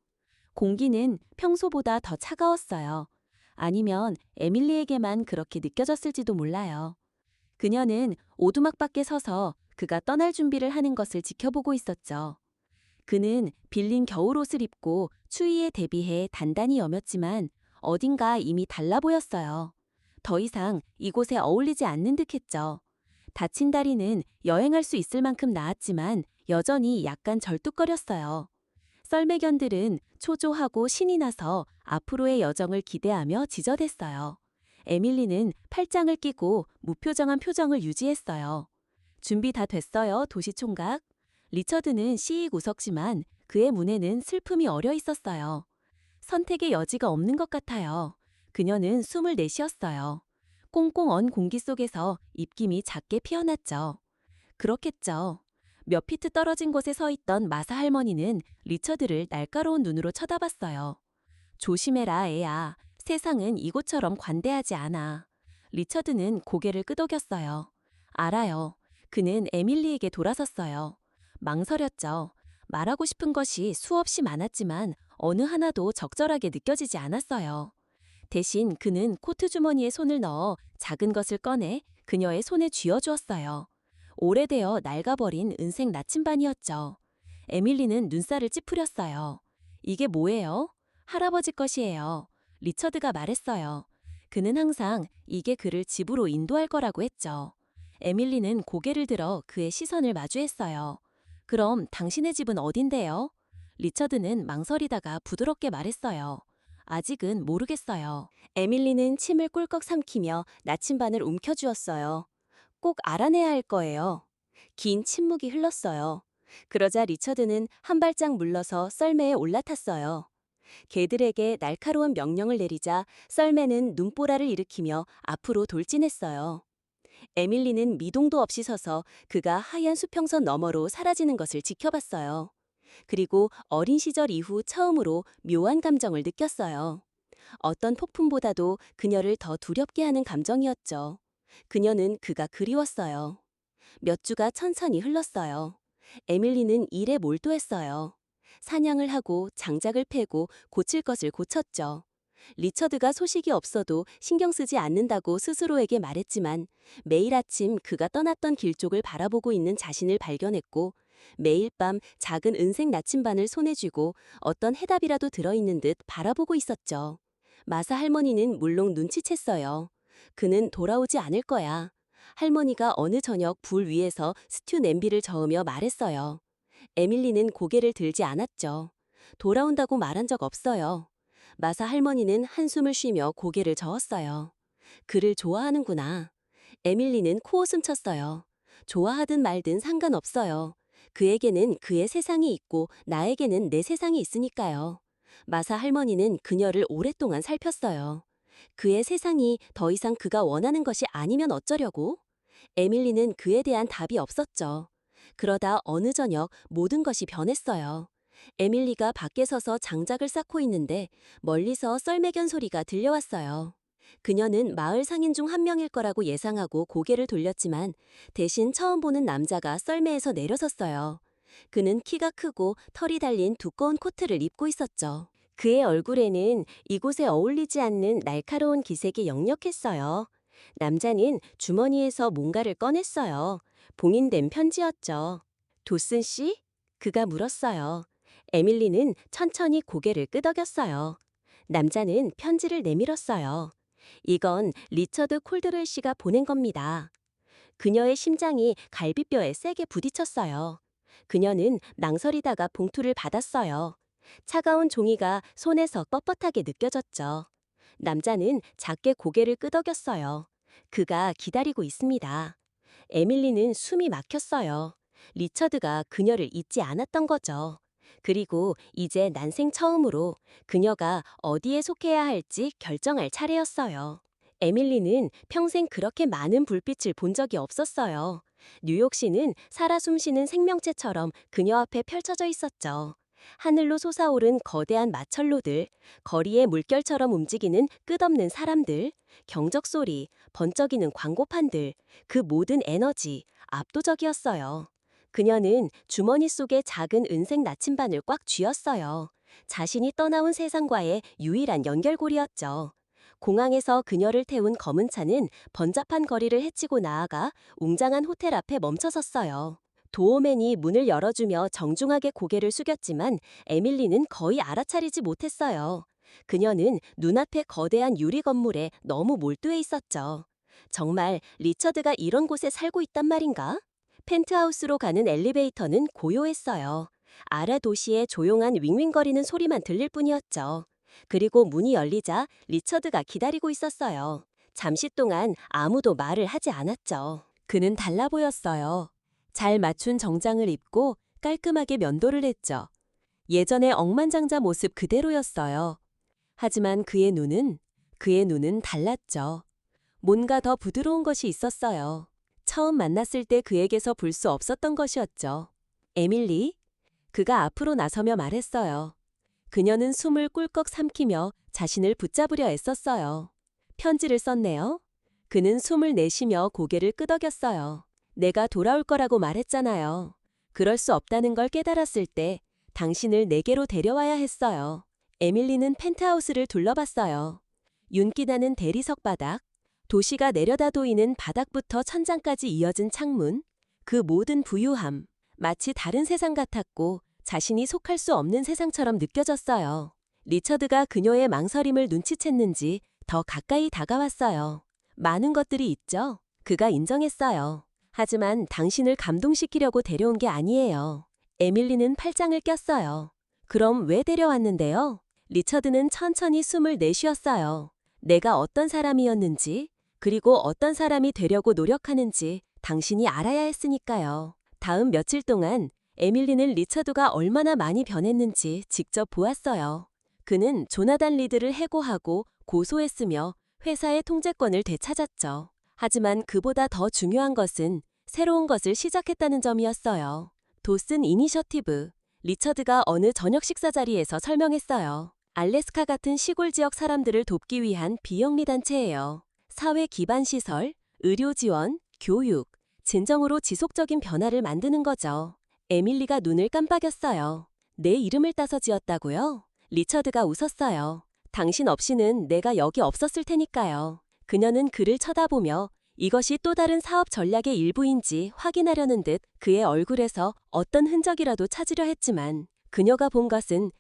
A: 공기는 평소보다 더 차가웠어요. 아니면 에밀리에게만 그렇게 느껴졌을지도 몰라요. 그녀는 오두막 밖에 서서 그가 떠날 준비를 하는 것을 지켜보고 있었죠. 그는 빌린 겨울옷을 입고 추위에 대비해 단단히 여몄지만 어딘가 이미 달라 보였어요. 더 이상 이곳에 어울리지 않는 듯했죠. 다친 다리는 여행할 수 있을 만큼 나았지만 여전히 약간 절뚝거렸어요. 썰매견들은 초조하고 신이 나서 앞으로의 여정을 기대하며 지저댔어요. 에밀리는 팔짱을 끼고 무표정한 표정을 유지했어요. 준비 다 됐어요, 도시총각. 리처드는 씩 웃었지만 그의 문에는 슬픔이 어려 있었어요. 선택의 여지가 없는 것 같아요. 그녀는 숨을 내쉬었어요. 꽁꽁 언 공기 속에서 입김이 작게 피어났죠. 그렇겠죠. 몇 피트 떨어진 곳에 서 있던 마사 할머니는 리처드를 날카로운 눈으로 쳐다봤어요. 조심해라, 애야. 세상은 이곳처럼 관대하지 않아. 리처드는 고개를 끄덕였어요. 알아요. 그는 에밀리에게 돌아섰어요. 망설였죠. 말하고 싶은 것이 수없이 많았지만 어느 하나도 적절하게 느껴지지 않았어요. 대신 그는 코트 주머니에 손을 넣어 작은 것을 꺼내 그녀의 손에 쥐어주었어요. 오래되어 낡아버린 은색 나침반이었죠. 에밀리는 눈살을 찌푸렸어요. 이게 뭐예요? 할아버지 것이에요. 리처드가 말했어요. 그는 항상 이게 그를 집으로 인도할 거라고 했죠. 에밀리는 고개를 들어 그의 시선을 마주했어요. 그럼 당신의 집은 어딘데요? 리처드는 망설이다가 부드럽게 말했어요. 아직은 모르겠어요. 에밀리는 침을 꿀꺽 삼키며 나침반을 움켜쥐었어요. 꼭 알아내야 할 거예요. 긴 침묵이 흘렀어요. 그러자 리처드는 한 발짝 물러서 썰매에 올라탔어요. 개들에게 날카로운 명령을 내리자 썰매는 눈보라를 일으키며 앞으로 돌진했어요. 에밀리는 미동도 없이 서서 그가 하얀 수평선 너머로 사라지는 것을 지켜봤어요. 그리고 어린 시절 이후 처음으로 묘한 감정을 느꼈어요. 어떤 폭풍보다도 그녀를 더 두렵게 하는 감정이었죠. 그녀는 그가 그리웠어요. 몇 주가 천천히 흘렀어요. 에밀리는 일에 몰두했어요. 사냥을 하고 장작을 패고 고칠 것을 고쳤죠. 리처드가 소식이 없어도 신경 쓰지 않는다고 스스로에게 말했지만 매일 아침 그가 떠났던 길 쪽을 바라보고 있는 자신을 발견했고
B: 매일 밤 작은 은색 나침반을 손에 쥐고 어떤 해답이라도 들어있는 듯 바라보고 있었죠. 마사 할머니는 물론 눈치챘어요. 그는 돌아오지 않을 거야. 할머니가 어느 저녁 불 위에서 스튜 냄비를 저으며 말했어요. 에밀리는 고개를 들지 않았죠. 돌아온다고 말한 적 없어요. 마사 할머니는 한숨을 쉬며 고개를 저었어요. 그를 좋아하는구나. 에밀리는 코웃음 쳤어요. 좋아하든 말든 상관없어요. 그에게는 그의 세상이 있고 나에게는 내 세상이 있으니까요. 마사 할머니는 그녀를 오랫동안 살폈어요. 그의 세상이 더 이상 그가 원하는 것이 아니면 어쩌려고? 에밀리는 그에 대한 답이 없었죠. 그러다 어느 저녁 모든 것이 변했어요. 에밀리가 밖에 서서 장작을 쌓고 있는데 멀리서 썰매견 소리가 들려왔어요. 그녀는 마을 상인 중 한 명일 거라고 예상하고 고개를 돌렸지만 대신 처음 보는 남자가 썰매에서 내려섰어요. 그는 키가 크고 털이 달린 두꺼운 코트를 입고 있었죠.
A: 그의 얼굴에는 이곳에 어울리지 않는 날카로운 기색이 역력했어요. 남자는 주머니에서 뭔가를 꺼냈어요. 봉인된 편지였죠. 도슨 씨? 그가 물었어요. 에밀리는 천천히 고개를 끄덕였어요. 남자는 편지를 내밀었어요. 이건 리처드 콜드웰 씨가 보낸 겁니다. 그녀의 심장이 갈비뼈에 세게 부딪혔어요. 그녀는 망설이다가 봉투를 받았어요. 차가운 종이가 손에서 뻣뻣하게 느껴졌죠. 남자는 작게 고개를 끄덕였어요. 그가 기다리고 있습니다. 에밀리는 숨이 막혔어요. 리처드가 그녀를 잊지 않았던 거죠. 그리고 이제 난생 처음으로 그녀가 어디에 속해야 할지 결정할 차례였어요. 에밀리는 평생 그렇게 많은 불빛을 본 적이 없었어요. 뉴욕시는 살아 숨쉬는 생명체처럼 그녀 앞에 펼쳐져 있었죠. 하늘로 솟아오른 거대한 마철로들, 거리의 물결처럼 움직이는 끝없는 사람들, 경적 소리, 번쩍이는 광고판들, 그 모든 에너지, 압도적이었어요. 그녀는 주머니 속에 작은 은색 나침반을 꽉 쥐었어요. 자신이 떠나온 세상과의 유일한 연결고리였죠. 공항에서 그녀를 태운 검은 차는 번잡한 거리를 헤치고 나아가 웅장한 호텔 앞에 멈춰섰어요. 도어맨이 문을 열어주며 정중하게 고개를 숙였지만 에밀리는 거의 알아차리지 못했어요. 그녀는 눈앞의 거대한 유리 건물에 너무 몰두해 있었죠. 정말 리처드가 이런 곳에 살고 있단 말인가? 펜트하우스로 가는 엘리베이터는 고요했어요. 아래 도시의 조용한 윙윙거리는 소리만 들릴 뿐이었죠. 그리고 문이 열리자 리처드가 기다리고 있었어요. 잠시 동안 아무도 말을 하지 않았죠.
B: 그는 달라 보였어요. 잘 맞춘 정장을 입고 깔끔하게 면도를 했죠. 예전의 억만장자 모습 그대로였어요. 하지만 그의 눈은 달랐죠. 뭔가 더 부드러운 것이 있었어요. 처음 만났을 때 그에게서 볼 수 없었던 것이었죠. 에밀리? 그가 앞으로 나서며 말했어요. 그녀는 숨을 꿀꺽 삼키며 자신을 붙잡으려 애썼어요. 편지를 썼네요. 그는 숨을 내쉬며 고개를 끄덕였어요. 내가 돌아올 거라고 말했잖아요. 그럴 수 없다는 걸 깨달았을 때 당신을 내게로 데려와야 했어요. 에밀리는 펜트하우스를 둘러봤어요. 윤기 나는 대리석 바닥, 도시가 내려다보이는 바닥부터 천장까지 이어진 창문, 그 모든 부유함, 마치 다른 세상 같았고 자신이 속할 수 없는 세상처럼 느껴졌어요. 리처드가 그녀의 망설임을 눈치챘는지 더 가까이 다가왔어요. 많은 것들이 있죠. 그가 인정했어요. 하지만 당신을 감동시키려고 데려온 게 아니에요. 에밀리는 팔짱을 꼈어요. 그럼 왜 데려왔는데요? 리처드는 천천히 숨을 내쉬었어요. 내가 어떤 사람이었는지, 그리고 어떤 사람이 되려고 노력하는지 당신이 알아야 했으니까요. 다음 며칠 동안 에밀리는 리처드가 얼마나 많이 변했는지 직접 보았어요. 그는 조나단 리드를 해고하고 고소했으며 회사의 통제권을 되찾았죠. 하지만 그보다 더 중요한 것은 새로운 것을 시작했다는 점이었어요. 도슨 이니셔티브. 리처드가 어느 저녁 식사 자리에서 설명했어요. 알래스카 같은 시골 지역 사람들을 돕기 위한 비영리 단체예요. 사회 기반 시설, 의료 지원, 교육, 진정으로 지속적인 변화를 만드는 거죠. 에밀리가 눈을 깜빡였어요. 내 이름을 따서 지었다고요? 리처드가 웃었어요. 당신 없이는 내가 여기 없었을 테니까요. 그녀는 그를 쳐다보며
A: 이것이 또 다른 사업 전략의 일부인지 확인하려는 듯 그의 얼굴에서 어떤 흔적이라도 찾으려 했지만 그녀가 본 것은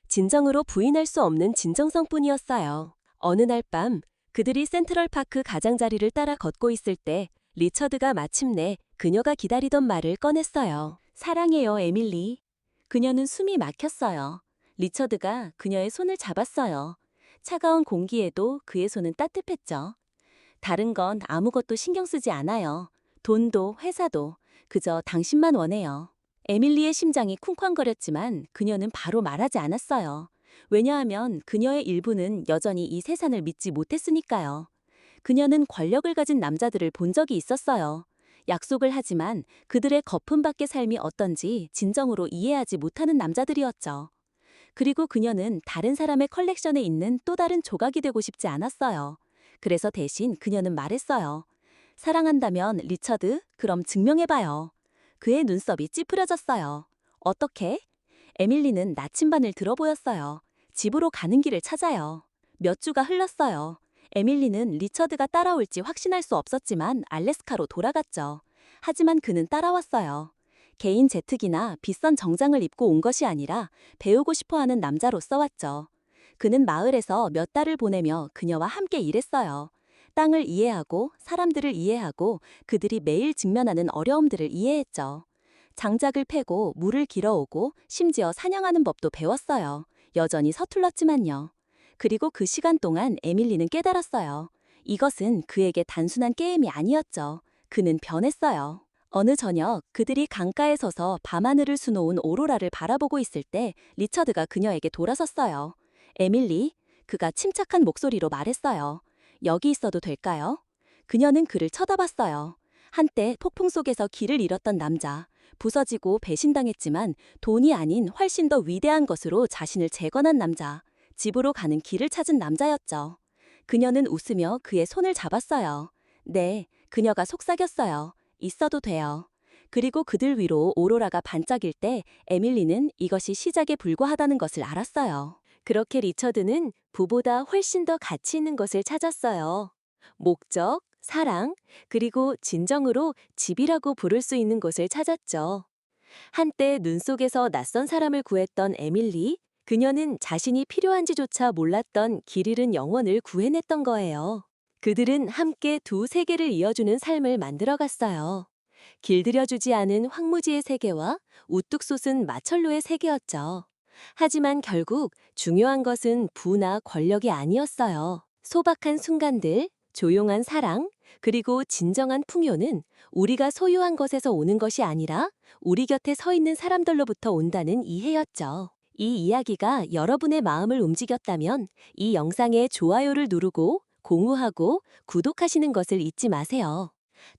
A: 진정으로 부인할 수 없는 진정성뿐이었어요. 어느 날 밤 그들이 센트럴파크 가장자리를 따라 걷고 있을 때 리처드가 마침내 그녀가 기다리던 말을 꺼냈어요. 사랑해요, 에밀리. 그녀는 숨이 막혔어요. 리처드가 그녀의 손을 잡았어요. 차가운 공기에도 그의 손은 따뜻했죠. 다른 건 아무것도 신경 쓰지 않아요. 돈도 회사도 그저 당신만 원해요. 에밀리의 심장이 쿵쾅거렸지만 그녀는 바로 말하지 않았어요. 왜냐하면 그녀의 일부는 여전히 이 세상을 믿지 못했으니까요. 그녀는 권력을 가진 남자들을 본 적이 있었어요. 약속을 하지만 그들의 거품 밖의 삶이 어떤지 진정으로 이해하지 못하는 남자들이었죠. 그리고 그녀는 다른 사람의 컬렉션에 있는 또 다른 조각이 되고 싶지 않았어요. 그래서 대신 그녀는 말했어요. 사랑한다면 리처드, 그럼 증명해봐요. 그의 눈썹이 찌푸려졌어요. 어떻게? 에밀리는 나침반을 들어 보였어요. 집으로 가는 길을 찾아요. 몇 주가 흘렀어요. 에밀리는 리처드가 따라올지 확신할 수 없었지만 알래스카로 돌아갔죠. 하지만 그는 따라왔어요. 개인 제트기나 비싼 정장을 입고 온 것이 아니라 배우고 싶어하는 남자로서 왔죠. 그는 마을에서 몇 달을 보내며 그녀와 함께 일했어요. 땅을 이해하고 사람들을 이해하고 그들이 매일 직면하는 어려움들을 이해했죠. 장작을 패고 물을 길어오고 심지어 사냥하는 법도 배웠어요. 여전히 서툴렀지만요. 그리고 그 시간 동안 에밀리는 깨달았어요. 이것은 그에게 단순한 게임이 아니었죠. 그는 변했어요. 어느 저녁 그들이 강가에 서서 밤하늘을 수놓은 오로라를 바라보고 있을 때 리처드가 그녀에게 돌아섰어요. 에밀리, 그가 침착한 목소리로 말했어요. 여기 있어도 될까요? 그녀는 그를 쳐다봤어요. 한때 폭풍 속에서 길을 잃었던 남자, 부서지고 배신당했지만 돈이 아닌 훨씬 더 위대한 것으로 자신을 재건한 남자, 집으로 가는 길을 찾은 남자였죠. 그녀는 웃으며 그의 손을 잡았어요. 네, 그녀가 속삭였어요. 있어도 돼요. 그리고 그들 위로 오로라가 반짝일 때 에밀리는 이것이 시작에 불과하다는 것을 알았어요. 그렇게 리처드는 부보다 훨씬 더 가치 있는 것을 찾았어요. 목적, 사랑, 그리고 진정으로 집이라고 부를 수 있는 곳을 찾았죠. 한때 눈 속에서 낯선 사람을 구했던 에밀리, 그녀는 자신이 필요한지조차 몰랐던 길 잃은 영혼을 구해냈던 거예요. 그들은 함께 두 세계를 이어주는 삶을 만들어갔어요. 길들여주지 않은 황무지의 세계와 우뚝 솟은 마철로의 세계였죠. 하지만 결국 중요한 것은 부나 권력이 아니었어요. 소박한 순간들, 조용한 사랑, 그리고 진정한 풍요는 우리가 소유한 것에서 오는 것이 아니라 우리 곁에 서 있는 사람들로부터 온다는 이해였죠. 이 이야기가 여러분의 마음을 움직였다면 이 영상에 좋아요를 누르고 공유하고 구독하시는 것을 잊지 마세요.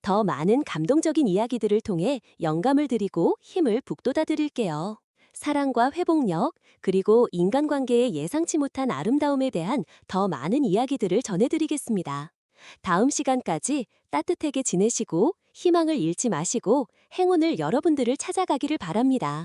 A: 더 많은 감동적인 이야기들을 통해 영감을 드리고 힘을 북돋아 드릴게요. 사랑과 회복력, 그리고 인간관계의 예상치 못한 아름다움에 대한 더 많은 이야기들을 전해드리겠습니다. 다음 시간까지 따뜻하게 지내시고 희망을 잃지 마시고 행운을 여러분들을 찾아가기를 바랍니다.